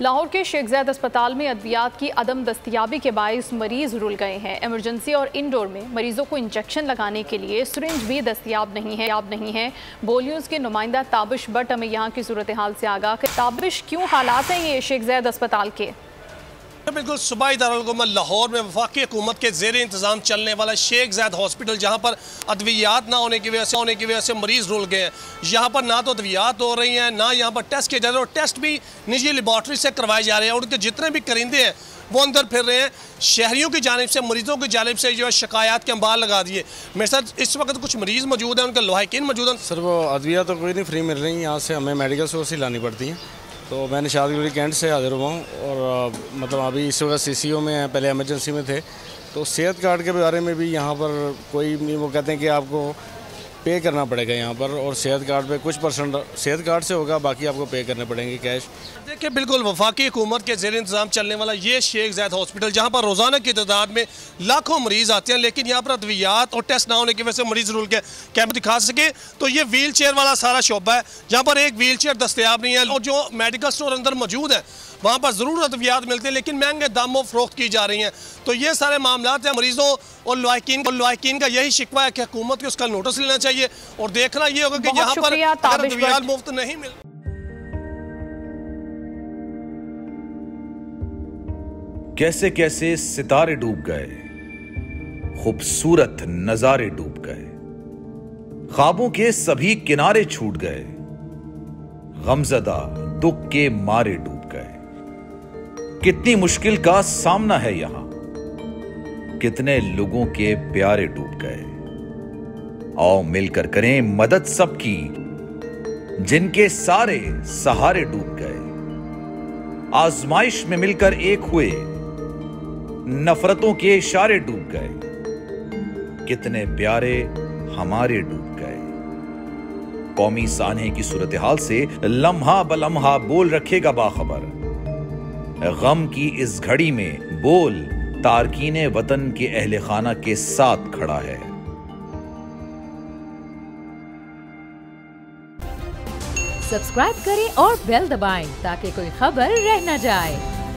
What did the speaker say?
लाहौर के शेख ज़ैद अस्पताल में अद्वियात की अदम दस्तयाबी के बायस मरीज रुल गए हैं। इमरजेंसी और इंडोर में मरीजों को इंजेक्शन लगाने के लिए सिरिंज भी दस्तयाब नहीं है। बोल न्यूज़ के नुमाइंदा ताबिश बट हमें यहाँ की सूरत हाल से आगाह कर। ताबिश, क्यों हालात हैं ये शेख ज़ैद अस्पताल के? बिल्कुल सूबाई दारुल लाहौर में वफाकी हुकूमत के ज़ेर इंतज़ाम चलने वाला शेख ज़ैद हॉस्पिटल, जहाँ पर अद्वियात ना होने की वजह से मरीज़ रुल गए हैं। यहाँ पर ना तो अद्वियात हो रही हैं, ना यहाँ पर टेस्ट किए जा रहे हैं, और टेस्ट भी निजी लेबॉर्ट्री से करवाए जा रहे हैं। और उनके जितने भी करिंदे हैं वो अंदर फिर रहे हैं। शहरियों की जानिब से, मरीज़ों की जानिब से जो है शिकायत के अंबार लगा दिए। मेरे साथ इस वक्त कुछ मरीज़ मौजूद हैं, उनके लवाहिकीन मौजूद हैं। सर वो अद्विया तो कोई नहीं फ्री मिल रही, यहाँ से हमें मेडिकल स्टोर से लानी पड़ती हैं। तो मैं निशात गुरी कैंट से हाजिर हुआ हूँ और मतलब अभी इस वक्त CCO में हैं, पहले इमरजेंसी में थे। तो सेहत कार्ड के बारे में भी यहाँ पर कोई नहीं, वो कहते हैं कि आपको पे करना पड़ेगा यहाँ पर, और सेहत कार्ड पे कुछ परसेंट सेहत कार्ड से होगा, बाकी आपको पे करने पड़ेंगे कैश। देखिए बिल्कुल वफाकी हुकूमत के ज़ेर इंतज़ाम चलने वाला ये शेख ज़ैद हॉस्पिटल, जहाँ पर रोज़ाना की तादाद में लाखों मरीज़ आते हैं, लेकिन यहाँ पर अद्वियात और टेस्ट ना होने की वजह से मरीज़ रुल के कैंप दिखा सके। तो ये व्हील चेयर वाला सारा शोबा है, जहाँ पर एक व्हील चेयर दस्तयाब नहीं है। और जो मेडिकल स्टोर अंदर मौजूद है वहाँ पर ज़रूर अद्वियात मिलते हैं, लेकिन महंगे दामों फरोख्त की जा रही हैं। तो ये सारे मामलात हैं। मरीज़ों और लवाहिकीन का यही शिकवा है कि हुकूमत को उसका नोटिस लेना चाहिए और देखना ये होगा कि यहाँ पर अद्वियात मुफ्त नहीं मिल। कैसे कैसे सितारे डूब गए, खूबसूरत नजारे डूब गए, ख्वाबों के सभी किनारे छूट गए, गमज़दा दुख के मारे डूब गए। कितनी मुश्किल का सामना है यहां, कितने लोगों के प्यारे डूब गए। आओ मिलकर करें मदद सबकी, जिनके सारे सहारे डूब गए। आजमाइश में मिलकर एक हुए, नफरतों के इशारे डूब गए। कितने प्यारे हमारे डूब गए। कौमी सानहे की सूरत हाल से लम्हा बलम्हा बोल रखेगा बाखबर। गम की इस घड़ी में बोल तारकीने वतन के अहले खाना के साथ खड़ा है। सब्सक्राइब करें और बेल दबाएं ताकि कोई खबर रह न जाए।